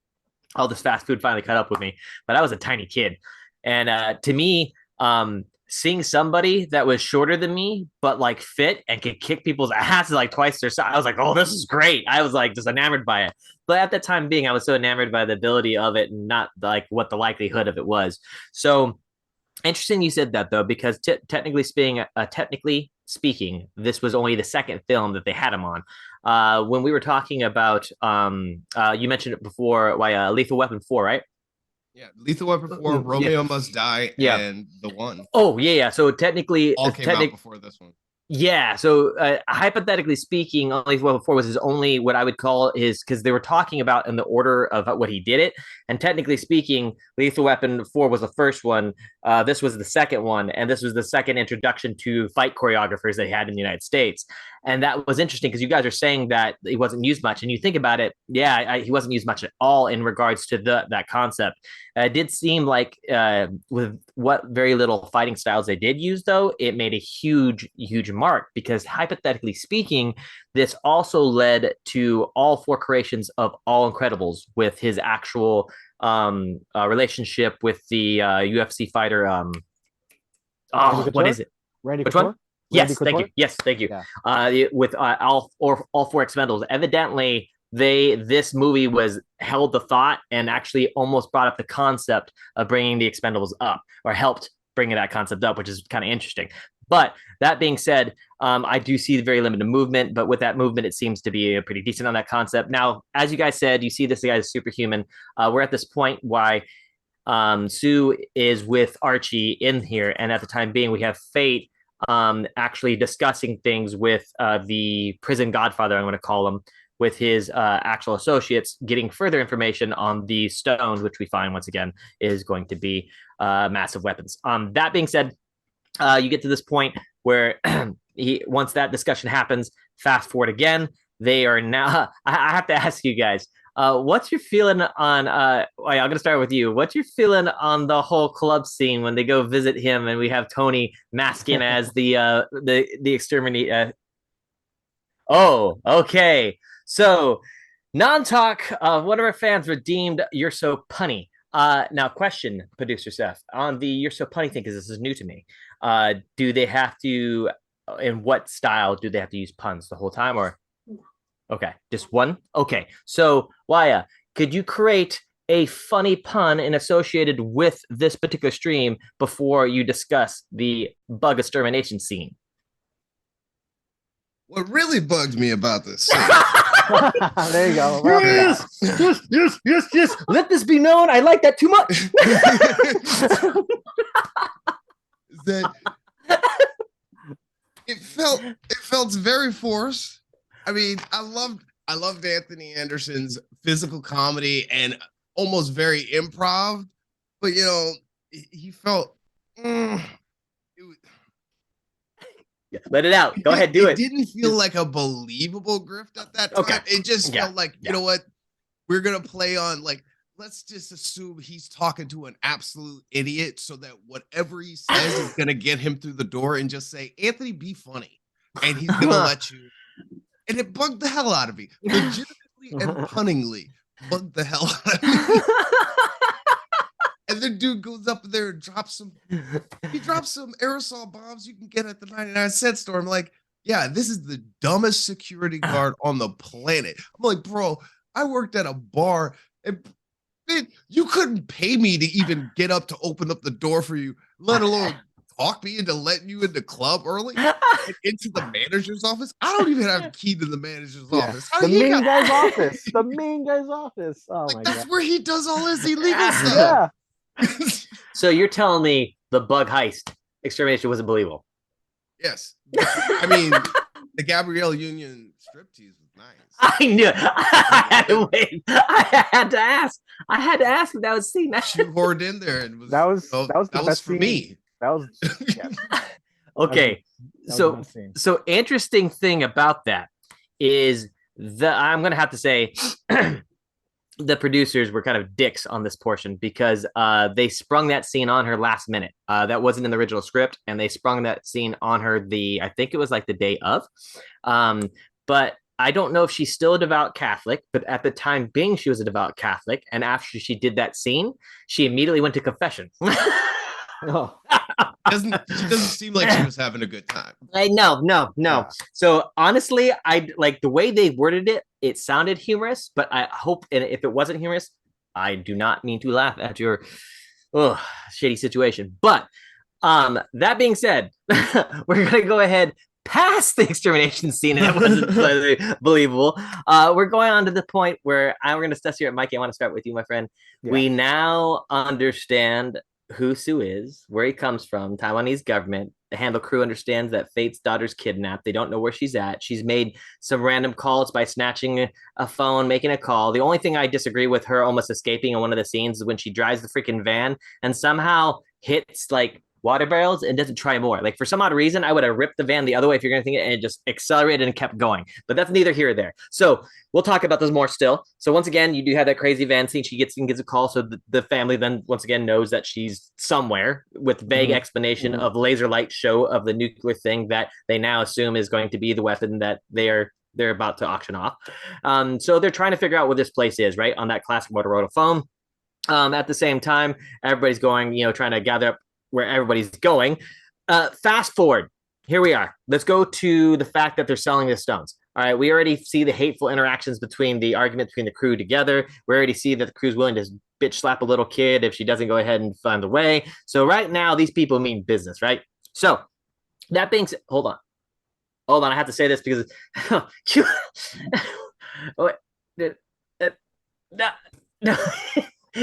all this fast food finally caught up with me, but I was a tiny kid, and to me, seeing somebody that was shorter than me but like fit and could kick people's asses like twice their size, I was like, oh, this is great. I was like just enamored by it. But at the time being, I was so enamored by the ability of it and not like what the likelihood of it was. So interesting you said that though, because technically speaking, this was only the second film that they had him on. When we were talking about you mentioned it before, why Lethal Weapon 4, right? Yeah, Lethal Weapon 4, Romeo Must Die, and The One. Oh, yeah. So technically, all came out before this one. Yeah. So hypothetically speaking, Lethal Weapon 4 was his only what I would call his, because they were talking about in the order of what he did it. And technically speaking, Lethal Weapon 4 was the first one. This was the second one. And this was the second introduction to fight choreographers they had in the United States. And that was interesting because you guys are saying that he wasn't used much. And you think about it, yeah, he wasn't used much at all in regards to that concept. It did seem like with what very little fighting styles they did use, though, it made a huge mark because hypothetically speaking, this also led to all four creations of All Incredibles with his actual relationship with the UFC fighter. What is it? Randy Which Couture? one? Yes, Randy thank you. Couture? Yes, thank you. Yeah. With all four Expendables, evidently this movie was held the thought and actually almost brought up the concept of bringing the Expendables up or helped bring that concept up, which is kind of interesting. But that being said, I do see the very limited movement, but with that movement, it seems to be pretty decent on that concept. Now, as you guys said, you see this guy is superhuman. We're at this point why Sue is with Archie in here, and at the time being, we have Fate actually discussing things with the prison godfather, I'm going to call him, with his actual associates, getting further information on the stones, which we find once again is going to be massive weapons. That being said, you get to this point where once that discussion happens, fast forward again, they are now. I have to ask you guys, what's your feeling on? I'm going to start with you. What's your feeling on the whole club scene when they go visit him and we have Tony masking as the exterminate? Oh, okay. So, Nom Talk, one of our fans redeemed You're So Punny. Now, question, producer Seth, on the You're So Punny thing, because this is new to me. Do they have to, in what style do they have to use puns the whole time? Or, Okay, just one. Okay, so Waiya, could you create a funny pun and associated with this particular stream before you discuss the bug extermination scene? What really bugged me about this scene There you go. Yes. Let this be known. I like that too much. is that it felt very forced. I mean, I loved Anthony Anderson's physical comedy and almost very improv, but you know, he felt Let it out. Go ahead, do it. It didn't feel like a believable grift at that time. Okay. It just felt like, you know what? We're gonna play on like, let's just assume he's talking to an absolute idiot so that whatever he says is gonna get him through the door, and just say, Anthony, be funny. And he's gonna let you. And it bugged the hell out of me. Legitimately and punningly bugged the hell out of me. And the dude goes up there and drops some aerosol bombs you can get at the 99-cent store. I'm like, yeah, this is the dumbest security guard on the planet. I'm like, bro, I worked at a bar and man, you couldn't pay me to even get up to open up the door for you, let alone talk me into letting you in the club early and into the manager's office. I don't even have a key to the manager's office. The main guy's office. The main guy's office. Oh like, my that's god. where he does all his illegal stuff. Yeah. So you're telling me the bug heist extermination wasn't believable? Yes. I mean, the Gabrielle Union striptease was nice. I knew. I had to wait. I had to ask. If that was seen. She whored in there and was That was that was for me. That was okay. That was So interesting thing about that is I'm gonna have to say the producers were kind of dicks on this portion because they sprung that scene on her last minute. That wasn't in the original script, and they sprung that scene on her I think it was like the day of. But I don't know if she's still a devout Catholic, but at the time being, she was a devout Catholic. And after she did that scene, she immediately went to confession. Oh. She doesn't seem like she was having a good time. No. Yeah. So honestly, I like the way they worded it. It sounded humorous, but I hope, and if it wasn't humorous, I do not mean to laugh at your shitty situation. But that being said, we're gonna go ahead past the extermination scene, and it wasn't believable. We're going on to the point where we're gonna discuss here at Mikey. I want to start with you, my friend. Yeah. We now understand who Sue is, where he comes from, Taiwanese government. The Handle crew understands that Fate's daughter's kidnapped. They don't know where she's at. She's made some random calls by snatching a phone, making a call. The only thing I disagree with her almost escaping in one of the scenes is when she drives the freaking van and somehow hits like water barrels and doesn't try more. Like for some odd reason, I would have ripped the van the other way if you're going to think it, and it just accelerated and kept going. But that's neither here or there. So we'll talk about this more still. So once again, you do have that crazy van scene. She gets a call. So the family then once again knows that she's somewhere with vague explanation of laser light show of the nuclear thing that they now assume is going to be the weapon that they're about to auction off. So they're trying to figure out what this place is, right? On that classic Motorola phone. At the same time, everybody's going, trying to gather up where everybody's going. Fast forward, here we are. Let's go to the fact that they're selling the stones. All right, we already see the hateful interactions between the argument between the crew together. We already see that the crew's willing to bitch slap a little kid if she doesn't go ahead and find the way. So right now, these people mean business, right? So that being said, hold on, I have to say this because no.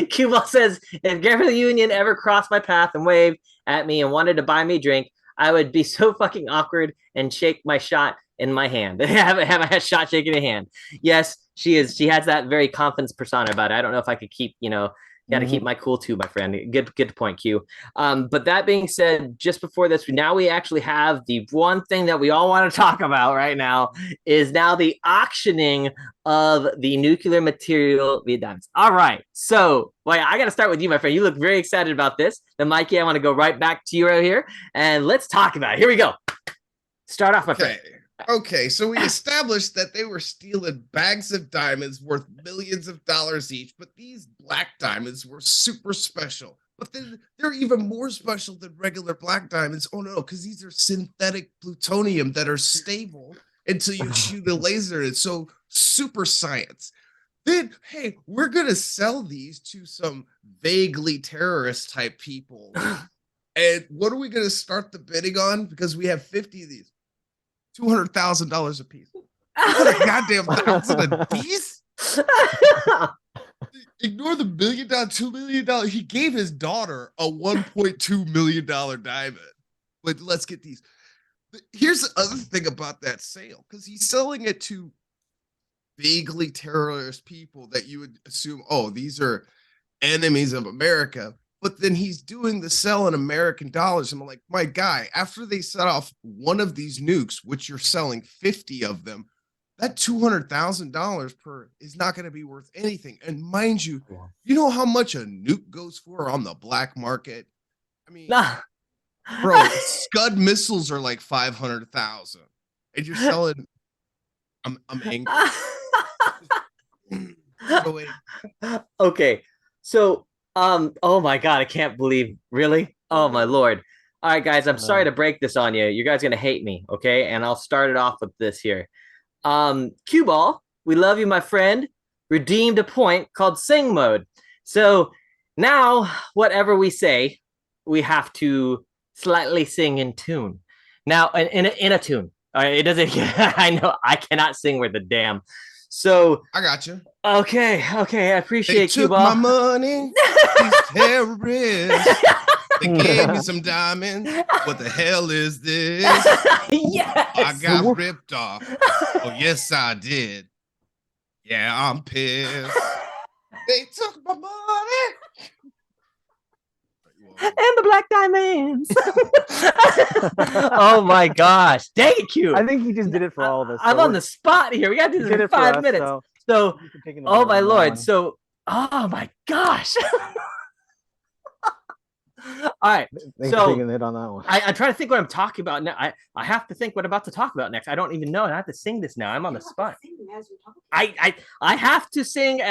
Q-Ball says, if Gabrielle Union ever crossed my path and waved at me and wanted to buy me a drink, I would be so fucking awkward and shake my shot in my hand. have a shot shaking in hand. Yes, she is. She has that very confidence persona about it. I don't know if I could keep, got to keep my cool too, my friend. Good point, Q. But that being said, just before this, now we actually have the one thing that we all want to talk about right now is now the auctioning of the nuclear material via diamonds. All right. So, I got to start with you, my friend. You look very excited about this. Then, Mikey, I want to go right back to you right here and let's talk about it. Here we go. Start off, my friend. Okay, so we established that they were stealing bags of diamonds worth millions of dollars each, but these black diamonds were super special. But then they're even more special than regular black diamonds. Oh no, because these are synthetic plutonium that are stable until you shoot a laser. And so super science. Then, hey, we're going to sell these to some vaguely terrorist type people. And what are we going to start the bidding on? Because we have 50 of these. $200,000 a piece. Goddamn thousand a piece? Ignore the $1 million, $2 million. He gave his daughter a $1.2 million diamond. But let's get these. Here's the other thing about that sale, because he's selling it to vaguely terrorist people that you would assume, oh, these are enemies of America. But then he's doing the sell in American dollars. I'm like, my guy, after they set off one of these nukes, which you're selling 50 of them, that $200,000 per is not going to be worth anything. And mind you, you know how much a nuke goes for on the black market? I mean, bro, Scud missiles are like 500,000, and you're selling. I'm angry. Okay, so oh my god, I can't believe, really? Oh my lord. All right, guys, I'm sorry to break this on you. You guys are gonna hate me, okay? And I'll start it off with this here. Cue Ball, we love you, my friend. Redeemed a point called sing mode. So now, whatever we say, we have to slightly sing in tune. Now, in a tune. It doesn't. I know I cannot sing worth a damn. So I got you. Okay. I appreciate They took my money. These terrorists. They gave me some diamonds. What the hell is this? Yes. I got ripped off. Oh, yes, I did. Yeah, I'm pissed. They took my money. And the black diamonds. Oh my gosh. Dang it, Q. I think he just did it for all of us. I'm on the spot here. We got to do this in 5 minutes. So oh my lord. So, oh my gosh. All right. Thanks for taking the hit on that one. I'm trying to think what I'm talking about now. I have to think what I'm about to talk about next. I don't even know. I have to sing this now. I'm on the spot. I have to sing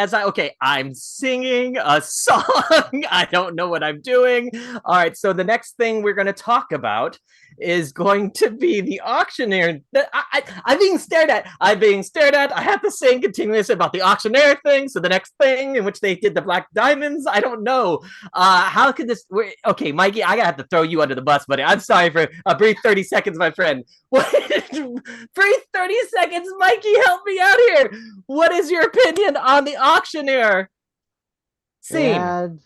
I'm singing a song. I don't know what I'm doing. All right. So the next thing we're going to talk about is going to be the auctioneer. I'm being stared at. I have to sing continuously about the auctioneer thing. So the next thing in which they did the black diamonds, I don't know. How could this? Okay, Mikey, I gotta have to throw you under the bus, buddy. I'm sorry for a brief 30 seconds, my friend. Brief 30 seconds, Mikey, help me out here. What is your opinion on the auctioneer scene?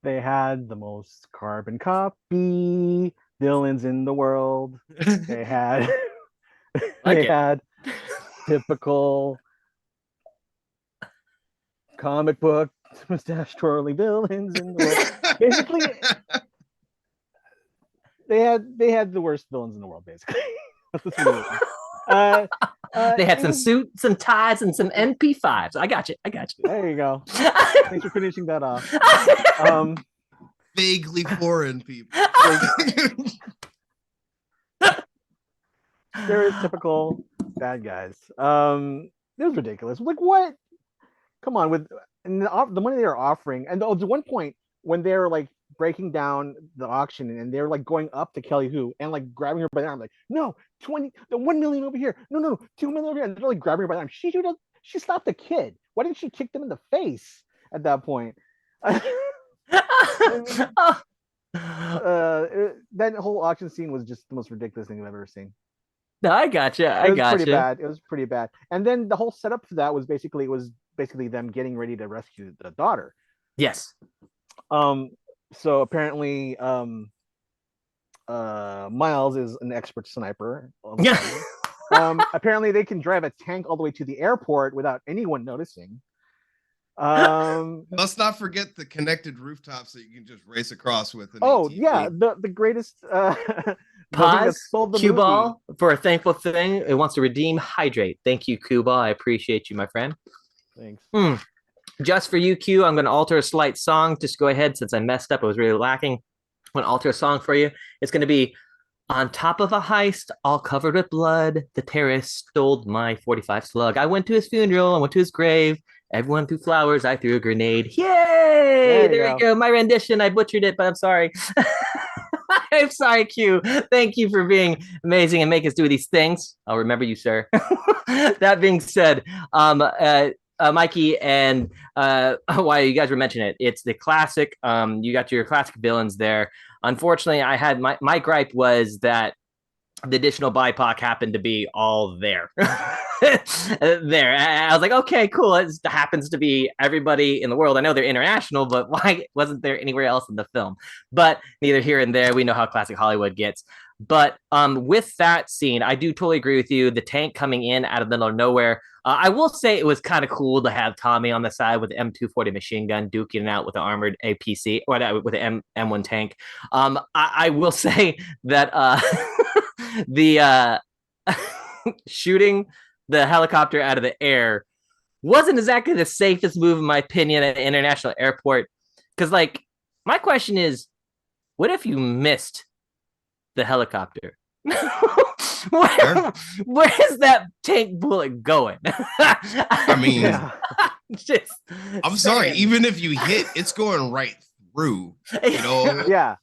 They had the most carbon copy villains in the world. They had had typical comic book mustache twirling villains in the world. Basically, they had the worst villains in the world. Basically, they had some suits, some ties, and some MP5s. I got you. There you go. Thanks for finishing that off. Vaguely foreign people. Stereotypical bad guys. It was ridiculous. Like, what? Come on, with the money they were offering, and at one point when they were like breaking down the auction and they're like going up to Kelly Hu and like grabbing her by the arm, like, no, 1 million over here, no, 2 million over here, and they're like grabbing her by the arm. She stopped the kid. Why didn't she kick them in the face at that point? That whole auction scene was just the most ridiculous thing I've ever seen. No, I gotcha. It was pretty bad. And then the whole setup for that was basically them getting ready to rescue the daughter. Yes. So apparently, Miles is an expert sniper. Yeah. Apparently, they can drive a tank all the way to the airport without anyone noticing. Let's not forget the connected rooftops that you can just race across with. The greatest. Pause. Cue Ball for a thankful thing. It wants to redeem hydrate. Thank you, Cue Ball. I appreciate you, my friend. Thanks. Just for you, Q, I'm going to alter a slight song. Just go ahead, since I messed up. It was really lacking. I'm going to alter a song for you. It's going to be on top of a heist, all covered with blood. The terrorist stole my 45 slug. I went to his funeral. I went to his grave. Everyone threw flowers. I threw a grenade. Yay! There you go. My rendition. I butchered it, but I'm sorry. I'm sorry, Q. Thank you for being amazing and make us do these things. I'll remember you, sir. That being said, Mikey and why you guys were mentioning it. It's the classic. You got your classic villains there. Unfortunately, I had my gripe was that the additional BIPOC happened to be all there. There. I was like, okay, cool. It happens to be everybody in the world. I know they're international, but why wasn't there anywhere else in the film? But neither here and there. We know how classic Hollywood gets. But with that scene, I do totally agree with you. The tank coming in out of the middle of nowhere. I will say it was kind of cool to have Tommy on the side with the M240 machine gun duking it out with the armored APC or with the M1 tank. I will say that the shooting the helicopter out of the air wasn't exactly the safest move, in my opinion, at an international airport. Because, like, my question is, what if you missed the helicopter? Where is that tank bullet going? I mean, just I'm sorry. Even if you hit, it's going right through. You know? Yeah.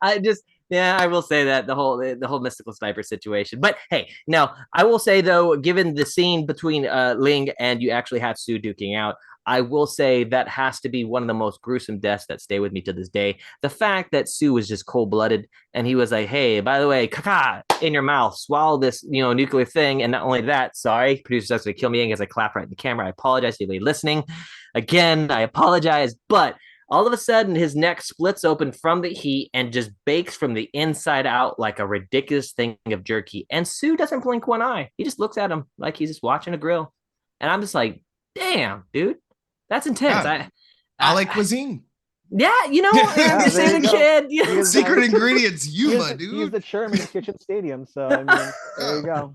I will say that the whole mystical sniper situation. But hey, now I will say though, given the scene between Ling and you actually have Sue duking out, I will say that has to be one of the most gruesome deaths that stay with me to this day. The fact that Sue was just cold-blooded and he was like, hey, by the way, caca, in your mouth, swallow this, nuclear thing. And not only that, sorry, producer's actually kill me as I clap right in the camera. I apologize to anybody listening. Again, I apologize, but all of a sudden his neck splits open from the heat and just bakes from the inside out like a ridiculous thing of jerky. And Sue doesn't blink one eye. He just looks at him like he's just watching a grill. And I'm just like, damn, dude. That's intense. Yeah. I like cuisine. Yeah, I'm just saying a kid. Secret ingredients, my dude. He's the chairman of Kitchen Stadium, so I mean, there you go.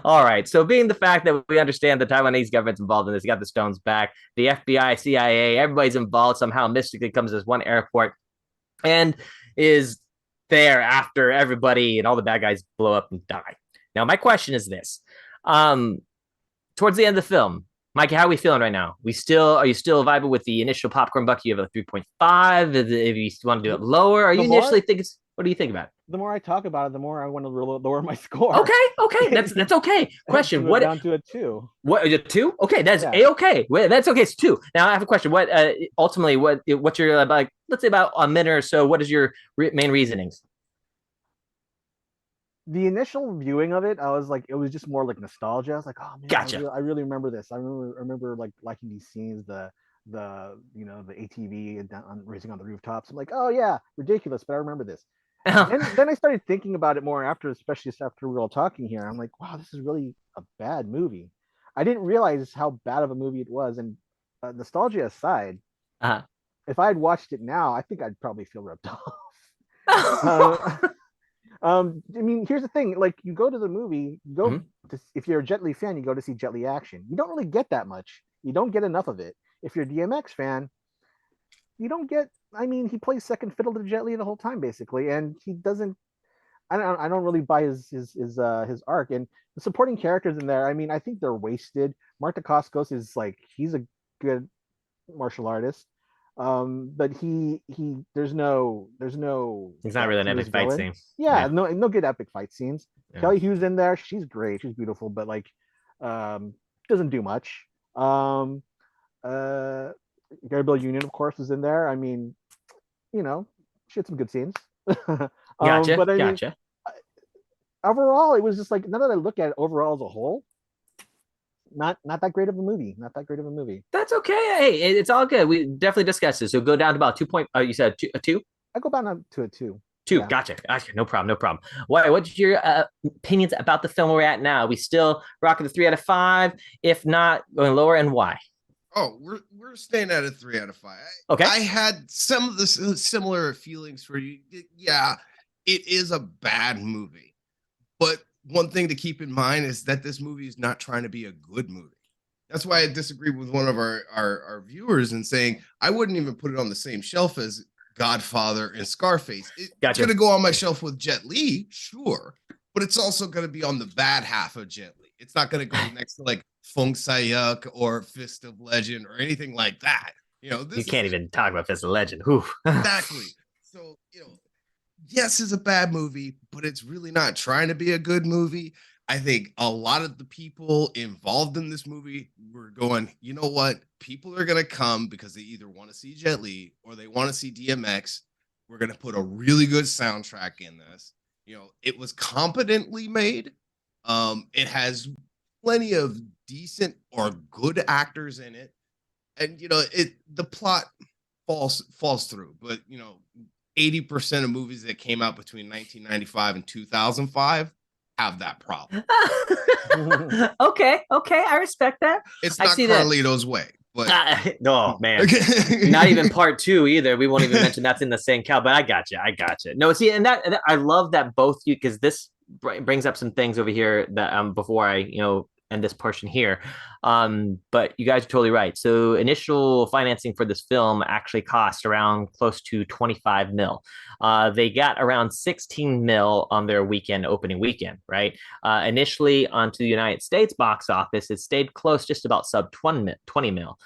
All right. So being the fact that we understand the Taiwanese government's involved in this, you got the Stones back, the FBI, CIA, everybody's involved somehow mystically comes to this one airport and is there after everybody and all the bad guys blow up and die. Now, my question is this. Towards the end of the film, Mikey, how are we feeling right now? Are you still vibing with the initial popcorn bucket? You have a 3.5. If you want to do it lower, what do you think about it? The more I talk about it, the more I want to lower my score. Okay, that's okay. Question: What down to a 2? What is it 2? Okay, that's okay. That's okay. It's 2. Now I have a question. What ultimately what's your let's say about a minute or so? What is your main reasonings? The initial viewing of it, I was like, it was just more like nostalgia. I was like, oh man, gotcha. I really remember this. I remember like liking these scenes, the ATV racing on the rooftops. I'm like, oh yeah, ridiculous, but I remember this. And then I started thinking about it more especially after we were all talking here. I'm like, wow, this is really a bad movie. I didn't realize how bad of a movie it was. And nostalgia aside, if I had watched it now, I think I'd probably feel ripped off. I mean, here's the thing: like, you go to the movie, if you're a Jet Li fan, you go to see Jet Li action. You don't really get that much. You don't get enough of it. If you're a DMX fan, you don't get. I mean, he plays second fiddle to Jet Li the whole time, basically, and he doesn't. I don't really buy his arc, and the supporting characters in there. I mean, I think they're wasted. Mark Dacascos is like, he's a good martial artist. But there's no he's not really an epic fight scene. Yeah, no good epic fight scenes. Yeah. Kelly Hu's in there, she's great, she's beautiful, but like doesn't do much. Gabrielle Union, of course, is in there. I mean, she had some good scenes. Gotcha. But I mean, overall, it was just like, now that I look at it overall as a whole, not that great of a movie. That's okay. Hey, it's all good. We definitely discussed this. So go down to about 2 point. You said a 2? I go down to a 2. 2. Yeah. Gotcha. No problem. What's your opinions about the film we're at now? We still rocking the 3 out of 5? If not, going lower, and why? Oh, we're staying at a 3 out of 5. Okay. I had some of the similar feelings for you. Yeah, it is a bad movie, but one thing to keep in mind is that this movie is not trying to be a good movie. That's why I disagreed with one of our viewers in saying I wouldn't even put it on the same shelf as Godfather and Scarface. It's going to go on my shelf with Jet Li, sure, but it's also going to be on the bad half of Jet Li. It's not going to go next to like Fong Sayuk or Fist of Legend or anything like that. You can't even talk about Fist of Legend. Whew. Exactly. So, yes, it's a bad movie, but it's really not trying to be a good movie. I think a lot of the people involved in this movie were going, you know what? People are going to come because they either want to see Jet Li or they want to see DMX. We're going to put a really good soundtrack in this. It was competently made. It has plenty of decent or good actors in it. And, the plot falls through, but 80% of movies that came out between 1995 and 2005 have that problem. Okay, I respect that. It's not Carlito's way, but no, man, not even part 2 either. We won't even mention that's in the same cow, but I got you. No, see, and that I love that both you, because this brings up some things over here that before I end this portion here. But you guys are totally right. So initial financing for this film actually cost around close to 25 mil. They got around 16 mil on their opening weekend, right? Initially onto the United States box office, it stayed close, just about sub 20 mil.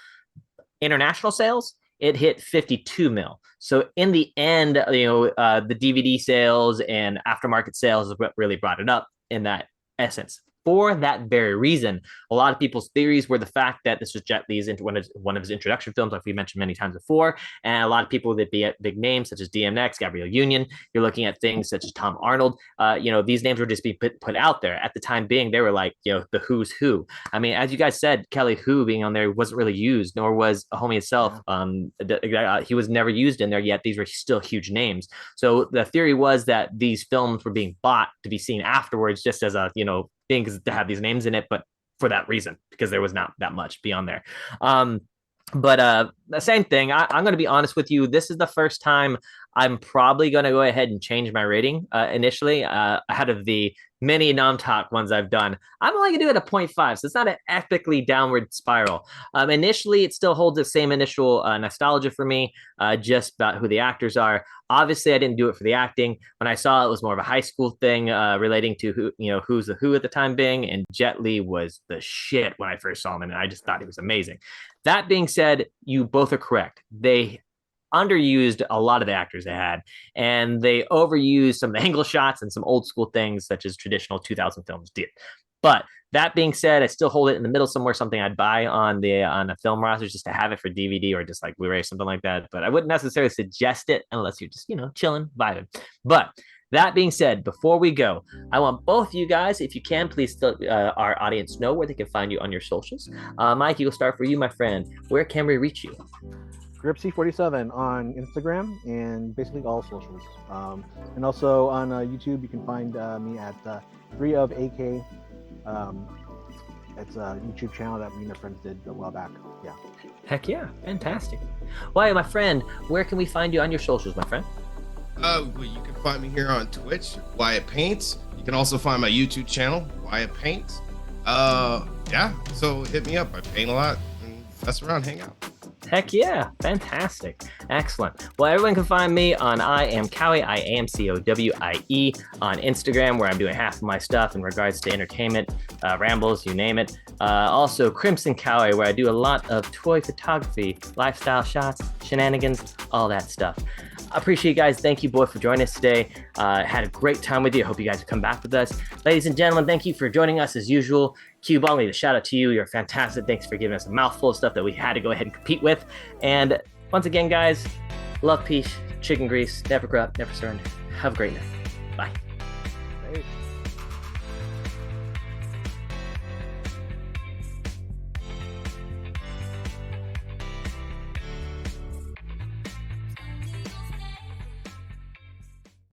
International sales, it hit 52 mil. So in the end, the DVD sales and aftermarket sales is what really brought it up in that essence. For that very reason, a lot of people's theories were the fact that this was Jet Li's one of his introduction films, like we mentioned many times before, and a lot of people that be at big names such as DMX, Gabrielle Union. You're looking at things such as Tom Arnold. These names were just being put out there at the time being. They were like, the who's who. I mean, as you guys said, Kelly Hu being on there wasn't really used, nor was Homie itself. He was never used in there yet. These were still huge names. So the theory was that these films were being bought to be seen afterwards, just as a things to have these names in it, but for that reason, because there was not that much beyond there. But the same thing, I'm going to be honest with you. This is the first time I'm probably going to go ahead and change my rating initially out of the many Nom Talk ones I've done. I'm only going to do it a 0.5, so it's not an epically downward spiral. Initially, it still holds the same initial nostalgia for me, just about who the actors are. Obviously, I didn't do it for the acting. When I saw it, was more of a high school thing relating to who's the who at the time being, and Jet Li was the shit when I first saw him, and I just thought he was amazing. That being said, you both are correct. They underused a lot of the actors they had, and they overused some of the angle shots and some old school things such as traditional 2000 films did. But that being said, I still hold it in the middle somewhere, something I'd buy on a film roster just to have it for DVD or just like Blu-ray, something like that. But I wouldn't necessarily suggest it unless you're just, chilling, vibing. But that being said, before we go, I want both you guys, if you can, please let our audience know where they can find you on your socials. Mikey, we'll start for you, my friend. Where can we reach you? Gripsy47 on Instagram and basically all socials. And also on YouTube, you can find me at 3 of AK. It's a YouTube channel that me and my friends did a while back. Yeah. Heck yeah. Fantastic. Why, my friend, where can we find you on your socials, my friend? Well, you can find me here on Twitch, Waiya Paints. You can also find my YouTube channel, Waiya Paints. Yeah, so hit me up. I paint a lot and mess around, hang out. Heck yeah. Fantastic. Excellent. Well, everyone can find me on I am Cowie, IAMCOWIE on Instagram, where I'm doing half of my stuff in regards to entertainment, rambles, you name it. Also, Crimson Cowie, where I do a lot of toy photography, lifestyle shots, shenanigans, all that stuff. I appreciate you guys. Thank you, boy, for joining us today. Had a great time with you. I hope you guys will come back with us. Ladies and gentlemen, thank you for joining us as usual. Cube only, the shout out to you. You're fantastic. Thanks for giving us a mouthful of stuff that we had to go ahead and compete with. And once again, guys, love, peace, chicken grease, never grow up, never surrender. Have a great night. Bye.